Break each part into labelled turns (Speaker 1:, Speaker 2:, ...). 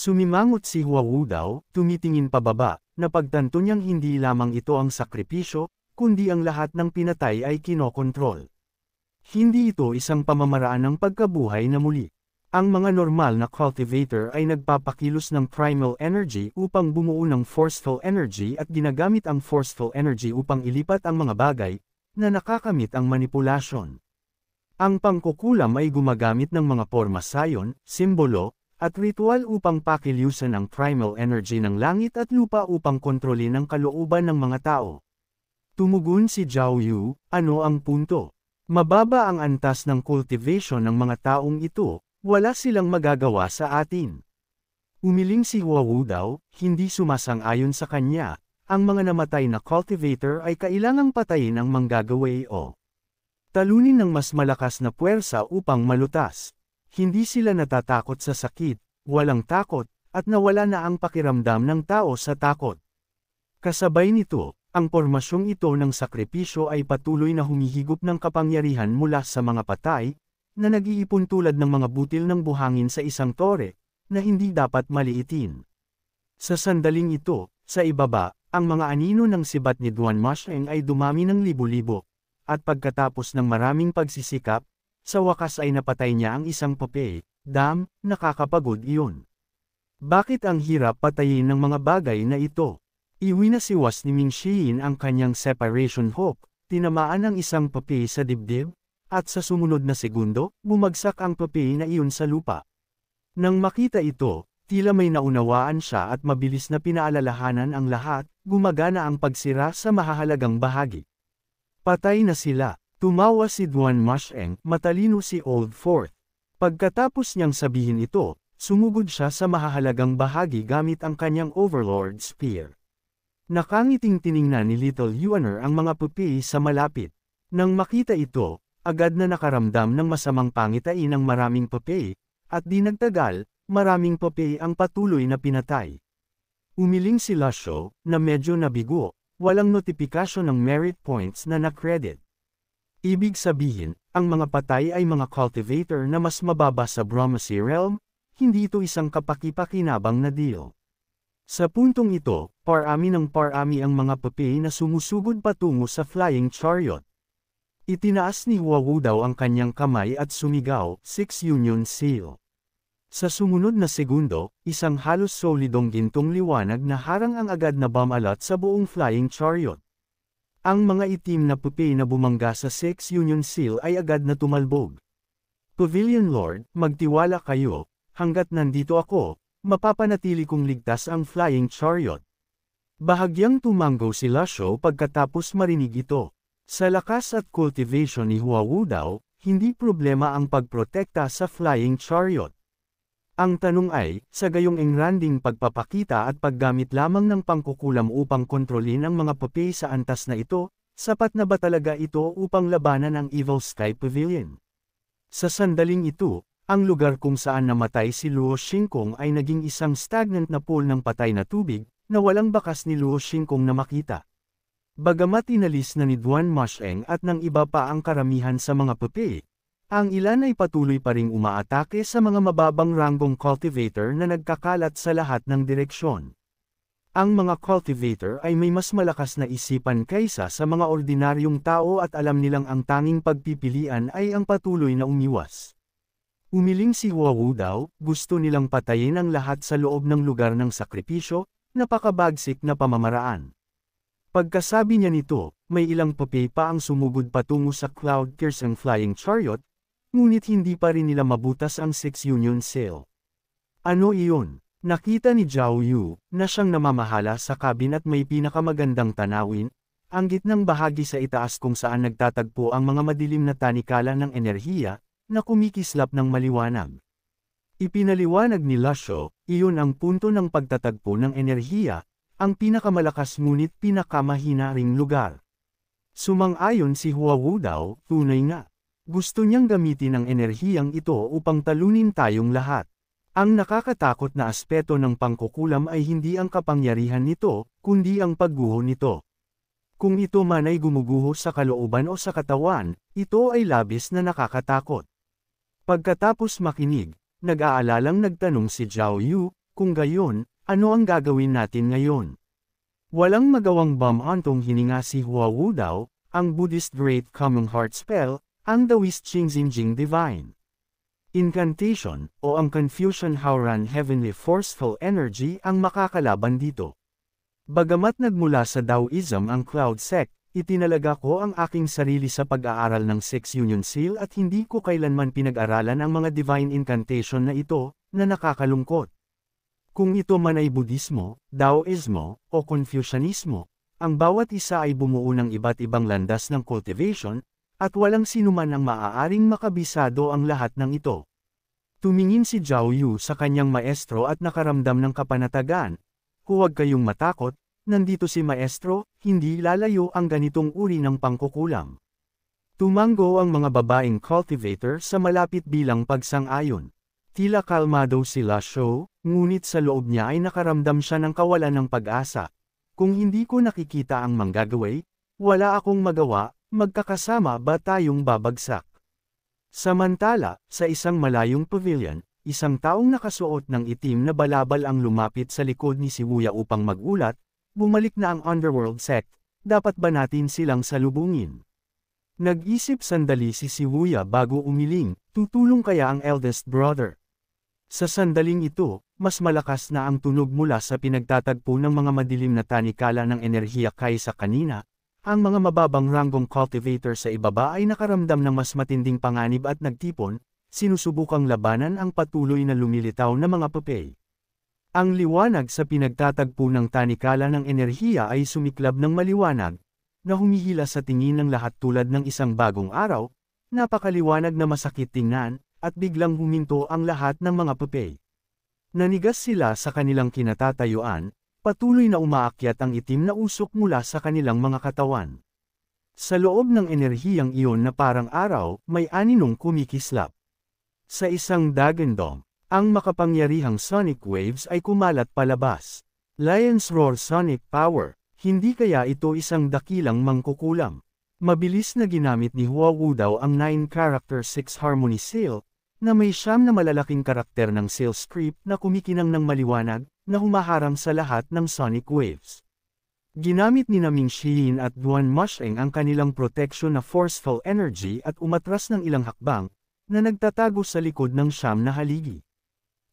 Speaker 1: Sumimangot si Huawu daw, tumitingin pababa, napagtanto niyang hindi lamang ito ang sakripisyo, kundi ang lahat ng pinatay ay kinokontrol. Hindi ito isang pamamaraan ng pagkabuhay na muli. Ang mga normal na cultivator ay nagpapakilos ng primal energy upang bumuo ng forceful energy at ginagamit ang forceful energy upang ilipat ang mga bagay na nakakamit ang manipulasyon. Ang pangkukulam ay gumagamit ng mga porma sayon, simbolo, at ritual upang pakilusan ang primal energy ng langit at lupa upang kontrolin ang kalooban ng mga tao. Tumugon si Zhao Yu, ano ang punto? Mababa ang antas ng cultivation ng mga taong ito, wala silang magagawa sa atin. Umiling si Huawu daw, hindi sumasang-ayon sa kanya, ang mga namatay na cultivator ay kailangang patayin ang manggagawa o talunin ng mas malakas na puwersa upang malutas. Hindi sila natatakot sa sakit, walang takot, at nawala na ang pakiramdam ng tao sa takot. Kasabay nito, ang pormasyong ito ng sakripisyo ay patuloy na humihigop ng kapangyarihan mula sa mga patay, na nag-iipon tulad ng mga butil ng buhangin sa isang tore, na hindi dapat maliitin. Sa sandaling ito, sa ibaba, ang mga anino ng sibat ni Duan Masheng ay dumami ng libo-libo, at pagkatapos ng maraming pagsisikap, sa wakas ay napatay niya ang isang pupe. Nakakapagod iyon. Bakit ang hirap patayin ng mga bagay na ito? Iwinasiwas ni Ming Xiyin ang kanyang separation hook, tinamaan ang isang pupe sa dibdib, at sa sumunod na segundo, bumagsak ang pupe na iyon sa lupa. Nang makita ito, tila may naunawaan siya at mabilis na pinaalalahanan ang lahat, gumagana ang pagsira sa mahahalagang bahagi. Patay na sila. Tumawa si Duan Masheng, matalino si Old Fourth. Pagkatapos niyang sabihin ito, sumugod siya sa mahahalagang bahagi gamit ang kanyang Overlord Spear. Nakangiting tiningnan ni Little Yuaner ang mga pupi sa malapit. Nang makita ito, agad na nakaramdam ng masamang pangitain ng maraming pupi, at di nagtagal, maraming pupi ang patuloy na pinatay. Umiling si Lasho, na medyo nabigo, walang notifikasyon ng merit points na na-credit. Ibig sabihin, ang mga patay ay mga cultivator na mas mababa sa Brahmasi realm, hindi ito isang kapaki-pakinabang na deal. Sa puntong ito, parami ng parami ang mga pupi na sumusugod patungo sa flying chariot. Itinaas ni Huawu daw ang kanyang kamay at sumigaw, 6 Union Seal. Sa sumunod na segundo, isang halos solidong gintong liwanag na harang ang agad na bumalat sa buong flying chariot. Ang mga itim na pupi na bumangga sa 6 Union Seal ay agad na tumalbog. Pavilion Lord, magtiwala kayo, hanggat nandito ako, mapapanatili kong ligtas ang flying chariot. Bahagyang tumango si Lasho pagkatapos marinig ito. Sa lakas at cultivation ni Huawu daw, hindi problema ang pagprotekta sa flying chariot. Ang tanong ay, sa gayong engranding pagpapakita at paggamit lamang ng pangkukulam upang kontrolin ang mga pupi sa antas na ito, sapat na ba talaga ito upang labanan ang Evil Sky Pavilion? Sa sandaling ito, ang lugar kung saan namatay si Luo Xingkong ay naging isang stagnant na pool ng patay na tubig, na walang bakas ni Luo Xingkong na makita. Bagamat inalis na ni Duan Masheng at ng iba pa ang karamihan sa mga pupi, ang ilan ay patuloy pa ring umaatake sa mga mababang ranggong cultivator na nagkakalat sa lahat ng direksyon. Ang mga cultivator ay may mas malakas na isipan kaysa sa mga ordinaryong tao at alam nilang ang tanging pagpipilian ay ang patuloy na umiwas. Umiling si Huawu daw, gusto nilang patayin ang lahat sa loob ng lugar ng sakripisyo, napakabagsik na pamamaraan. Pagkasabi niya nito, may ilang pupi pa ang sumugod patungo sa cloud-piercing flying chariot, ngunit hindi pa rin nila mabutas ang 6 Union Seal. Ano iyon? Nakita ni Zhao Yu, na siyang namamahala sa cabin at may pinakamagandang tanawin, ang gitnang bahagi sa itaas kung saan nagtatagpo ang mga madilim na tanikala ng enerhiya, na kumikislap ng maliwanag. Ipinaliwanag ni Lasho, iyon ang punto ng pagtatagpo ng enerhiya, ang pinakamalakas ngunit pinakamahina ring lugar. Sumang-ayon si Huawu daw, tunay nga. Gusto niyang gamitin ang enerhiyang ito upang talunin tayong lahat. Ang nakakatakot na aspeto ng pangkukulam ay hindi ang kapangyarihan nito, kundi ang pagguho nito. Kung ito man ay gumuguho sa kalooban o sa katawan, ito ay labis na nakakatakot. Pagkatapos makinig, nag-aalalang nagtanong si Zhao Yu, Kung gayon, ano ang gagawin natin ngayon? Walang magawang bumantong hininga si Hua Wu Dao, ang Buddhist Great Common Heart Spell, ang Taoist Qingxinjing Divine Incantation, o ang Confucian Haoran Heavenly Forceful Energy ang makakalaban dito. Bagamat nagmula sa Taoism ang Cloud Sect, itinalaga ko ang aking sarili sa pag-aaral ng Six Union Seal at hindi ko kailanman pinag-aralan ang mga divine incantation na ito, na nakakalungkot. Kung ito man ay Budismo, Taoismo, o Confucianismo, ang bawat isa ay bumuo ng iba't ibang landas ng cultivation, at walang sinuman ang maaaring makabisado ang lahat ng ito. Tumingin si Zhao Yu sa kanyang maestro at nakaramdam ng kapanatagan. Huwag kayong matakot, nandito si maestro, hindi lalayo ang ganitong uri ng pangkukulam. Tumango ang mga babaeng cultivator sa malapit bilang pagsang-ayon. Tila kalmado sila Shou, ngunit sa loob niya ay nakaramdam siya ng kawalan ng pag-asa. Kung hindi ko nakikita ang manggagaway, wala akong magawa, magkakasama ba tayong babagsak? Samantala, sa isang malayong pavilion, isang taong nakasuot ng itim na balabal ang lumapit sa likod ni si Wuya upang magulat, bumalik na ang Underworld Sect, dapat ba natin silang salubungin? Nag-isip sandali si Wuya bago umiling, tutulong kaya ang eldest brother? Sa sandaling ito, mas malakas na ang tunog mula sa pinagtatagpo ng mga madilim na tanikala ng enerhiya kaysa kanina. Ang mga mababang ranggong cultivator sa ibaba ay nakaramdam ng mas matinding panganib at nagtipon, sinusubukang labanan ang patuloy na lumilitaw na mga papel. Ang liwanag sa pinagtatagpo ng tanikala ng enerhiya ay sumiklab ng maliwanag, na humihila sa tingin ng lahat tulad ng isang bagong araw, napakaliwanag na masakit tingnan, at biglang huminto ang lahat ng mga papel. Nanigas sila sa kanilang kinatatayuan, patuloy na umaakyat ang itim na usok mula sa kanilang mga katawan. Sa loob ng enerhiyang iyon na parang araw, may aninong kumikislap. Sa isang dagandong, ang makapangyarihang sonic waves ay kumalat palabas. Lion's Roar Sonic Power, hindi kaya ito isang dakilang mangkukulam. Mabilis na ginamit ni Hua Wu Dao ang 9-character 6 harmony seal, na may 9 na malalaking karakter ng seal script na kumikinang ng maliwanag, na humaharang sa lahat ng sonic waves. Ginamit ni Ming Xiyin at Duan Musheng ang kanilang protection na forceful energy at umatras ng ilang hakbang, na nagtatago sa likod ng 9 na haligi.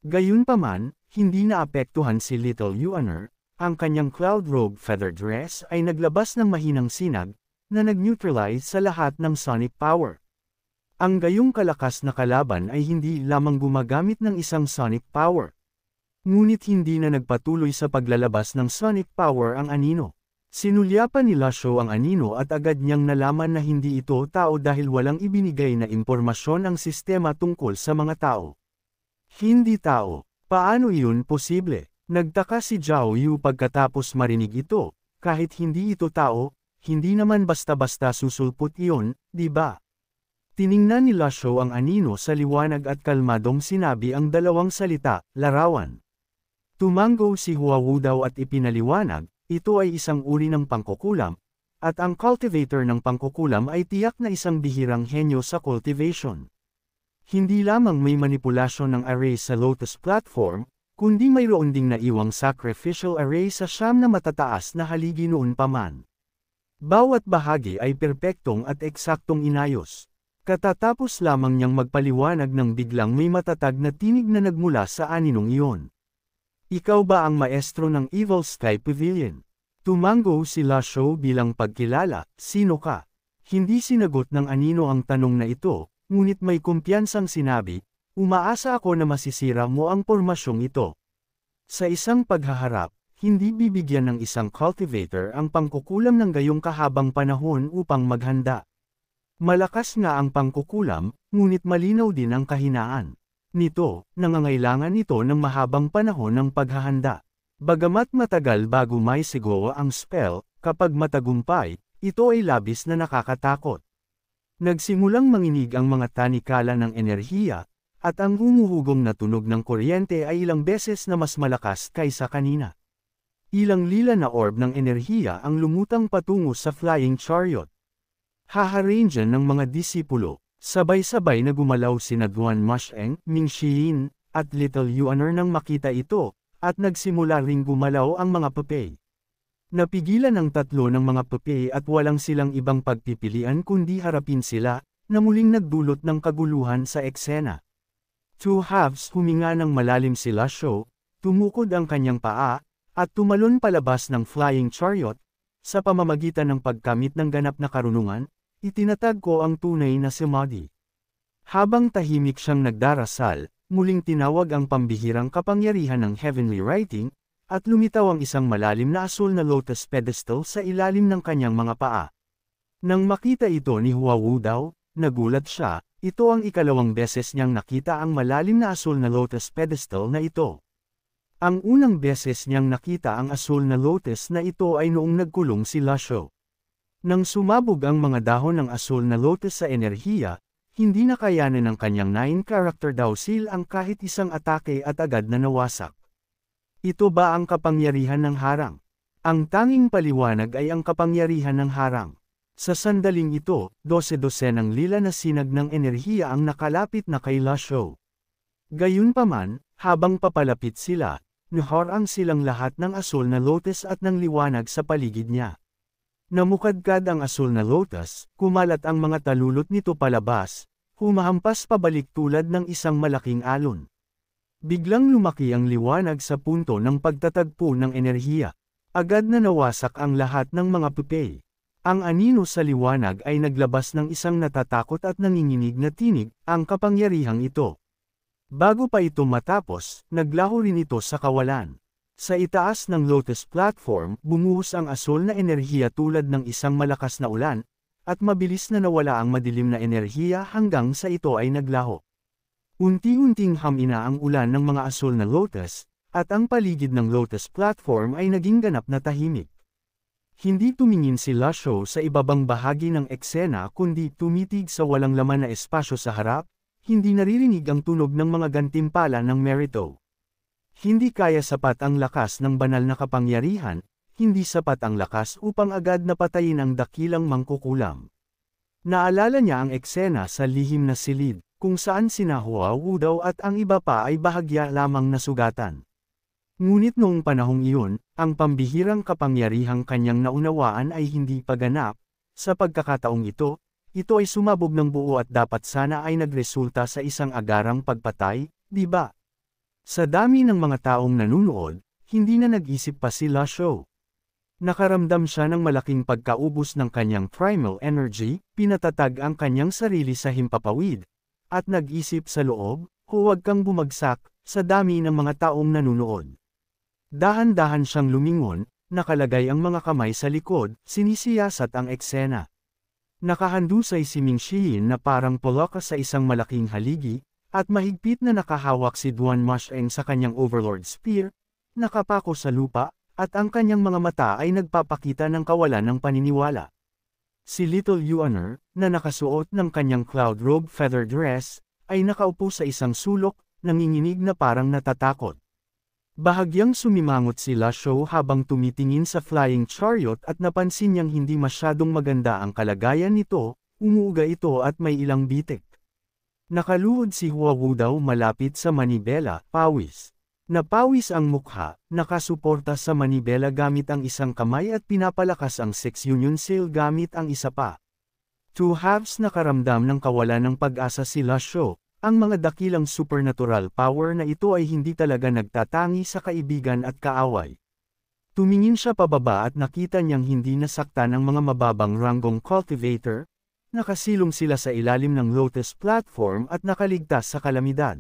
Speaker 1: Gayunpaman, hindi naapektuhan si Little Yuaner, ang kanyang cloud robe feather dress ay naglabas ng mahinang sinag, na nag-neutralize sa lahat ng sonic power. Ang gayong kalakas na kalaban ay hindi lamang gumagamit ng isang sonic power. Ngunit hindi na nagpatuloy sa paglalabas ng sonic power ang anino. Sinulyapan ni Lasho ang anino at agad niyang nalaman na hindi ito tao dahil walang ibinigay na impormasyon ang sistema tungkol sa mga tao. Hindi tao. Paano iyon posible? Nagtaka si Zhao Yu pagkatapos marinig ito, kahit hindi ito tao, hindi naman basta-basta susulpot iyon, di ba? Tiningnan ni Lasho ang anino sa liwanag at kalmadong sinabi ang dalawang salita, larawan. Tumango si Hua Wu Dao at ipinaliwanag, ito ay isang uri ng pangkukulam, at ang cultivator ng pangkukulam ay tiyak na isang bihirang henyo sa cultivation. Hindi lamang may manipulasyon ng array sa Lotus platform, kundi mayroon ding naiwang sacrificial array sa 9 na matataas na haligi noon pa man. Bawat bahagi ay perpektong at eksaktong inayos. Katatapos lamang niyang magpaliwanag nang biglang may matatag na tinig na nagmula sa aninong iyon. Ikaw ba ang maestro ng Evil Sky Pavilion? Tumango si Lasho bilang pagkilala, sino ka? Hindi sinagot ng anino ang tanong na ito, ngunit may kumpiyansang sinabi, umaasa ako na masisira mo ang pormasyong ito. Sa isang paghaharap, hindi bibigyan ng isang cultivator ang pangkukulam ng gayong kahabang panahon upang maghanda. Malakas nga ang pangkukulam, ngunit malinaw din ang kahinaan. Nito, nangangailangan ito ng mahabang panahon ng paghahanda. Bagamat matagal bago may sigawa ang spell, kapag matagumpay, ito ay labis na nakakatakot. Nagsimulang manginig ang mga tanikala ng enerhiya, at ang humuhugong na tunog ng kuryente ay ilang beses na mas malakas kaysa kanina. Ilang lila na orb ng enerhiya ang lumutang patungo sa flying chariot. Haharangan ng mga disipulo, sabay-sabay na gumalaw sina Duan Musheng, Ming Xiyin, at Little Yuaner nang makita ito, at nagsimula ring gumalaw ang mga puppy. Napigilan ng tatlo ng mga puppy at walang silang ibang pagpipilian kundi harapin sila, na muling nagdulot ng kaguluhan sa eksena. Two halves huminga ng malalim si Lasho, tumukod ang kanyang paa, at tumalon palabas ng flying chariot. Sa pamamagitan ng pagkamit ng ganap na karunungan, itinatag ko ang tunay na samadhi. Habang tahimik siyang nagdarasal, muling tinawag ang pambihirang kapangyarihan ng heavenly writing, at lumitaw ang isang malalim na asul na lotus pedestal sa ilalim ng kanyang mga paa. Nang makita ito ni Huawu daw, nagulat siya, ito ang ikalawang beses niyang nakita ang malalim na asul na lotus pedestal na ito. Ang unang beses niyang nakita ang asul na lotus na ito ay noong nagkulong si Lasho. Nang sumabog ang mga dahon ng asul na lotus sa enerhiya, hindi nakayanan ng kanyang 9-character daw seal ang kahit isang atake at agad na nawasak. Ito ba ang kapangyarihan ng harang? Ang tanging paliwanag ay ang kapangyarihan ng harang. Sa sandaling ito, 12-12 lila na sinag ng enerhiya ang nakalapit na kay Lasho. Gayunpaman, habang papalapit sila, naharang silang lahat ng asul na lotus at ng liwanag sa paligid niya. Namukadkad ang asul na lotus, kumalat ang mga talulot nito palabas, humahampas pabalik tulad ng isang malaking alon. Biglang lumaki ang liwanag sa punto ng pagtatagpo ng enerhiya. Agad na nawasak ang lahat ng mga puppy. Ang anino sa liwanag ay naglabas ng isang natatakot at nanginginig na tinig, ang kapangyarihang ito. Bago pa ito matapos, naglaho rin ito sa kawalan. Sa itaas ng lotus platform, bumuhos ang asul na enerhiya tulad ng isang malakas na ulan, at mabilis na nawala ang madilim na enerhiya hanggang sa ito ay naglaho. Unti-unting hamina ang ulan ng mga asul na lotus, at ang paligid ng lotus platform ay naging ganap na tahimik. Hindi tumingin si Lasho sa ibabang bahagi ng eksena kundi tumitig sa walang laman na espasyo sa harap, hindi naririnig ang tunog ng mga gantimpala ng Merito. Hindi kaya sapat ang lakas ng banal na kapangyarihan, hindi sapat ang lakas upang agad napatayin ang dakilang mangkukulam. Naalala niya ang eksena sa lihim na silid, kung saan sina Huawu daw at ang iba pa ay bahagya lamang nasugatan. Ngunit noong panahong iyon, ang pambihirang kapangyarihang kanyang naunawaan ay hindi pa ganap. Sa pagkakataong ito ay sumabog ng buo at dapat sana ay nagresulta sa isang agarang pagpatay, di ba? Sa dami ng mga taong nanunood, hindi na nag-isip pa si Lasho. Nakaramdam siya ng malaking pagkaubos ng kanyang primal energy, pinatatag ang kanyang sarili sa himpapawid, at nag-isip sa loob, huwag kang bumagsak, sa dami ng mga taong nanunood. Dahan-dahan siyang lumingon, nakalagay ang mga kamay sa likod, sinisiyasat ang eksena. Nakahandusay si Ming Xiyin na parang poloka sa isang malaking haligi, at mahigpit na nakahawak si Duan Masheng sa kanyang Overlord Spear, nakapako sa lupa, at ang kanyang mga mata ay nagpapakita ng kawalan ng paniniwala. Si Little Yuaner, na nakasuot ng kanyang cloud robe feather dress, ay nakaupo sa isang sulok, nanginginig na parang natatakot. Bahagyang sumimangot si Lasho habang tumitingin sa flying chariot at napansin niyang hindi masyadong maganda ang kalagayan nito, umuuga ito at may ilang bitik. Nakaluhod si Huawu daw malapit sa manibela, pawis. Napawis ang mukha, nakasuporta sa manibela gamit ang isang kamay at pinapalakas ang 6 union seal gamit ang isa pa. Two halves nakaramdam ng kawalan ng pag-asa si Lasho. Ang mga dakilang supernatural power na ito ay hindi talaga nagtatangi sa kaibigan at kaaway. Tumingin siya pababa at nakita niyang hindi nasaktan ang mga mababang ranggong cultivator, nakasilong sila sa ilalim ng lotus platform at nakaligtas sa kalamidad.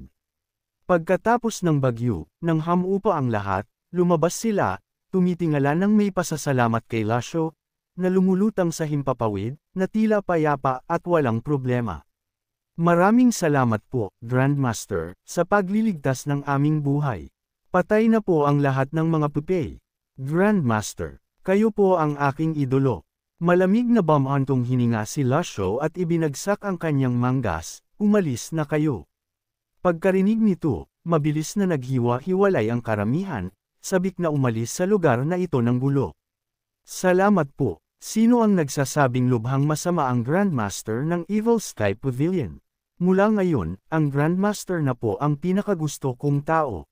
Speaker 1: Pagkatapos ng bagyo, nang hamupa ang lahat, lumabas sila, tumitingala ng may pasasalamat kay Lasho, na lumulutang sa himpapawid, na tila payapa at walang problema. Maraming salamat po, Grandmaster, sa pagliligtas ng aming buhay. Patay na po ang lahat ng mga puppy. Grandmaster, kayo po ang aking idolo. Malamig na bamantong hininga si Lasho at ibinagsak ang kanyang manggas, umalis na kayo. Pagkarinig nito, mabilis na naghiwa-hiwalay ang karamihan, sabik na umalis sa lugar na ito ng gulo. Salamat po. Sino ang nagsasabing lubhang masama ang Grandmaster ng Evil Sky Pavilion? Mula ngayon, ang Grandmaster na po ang pinakagusto kong tao.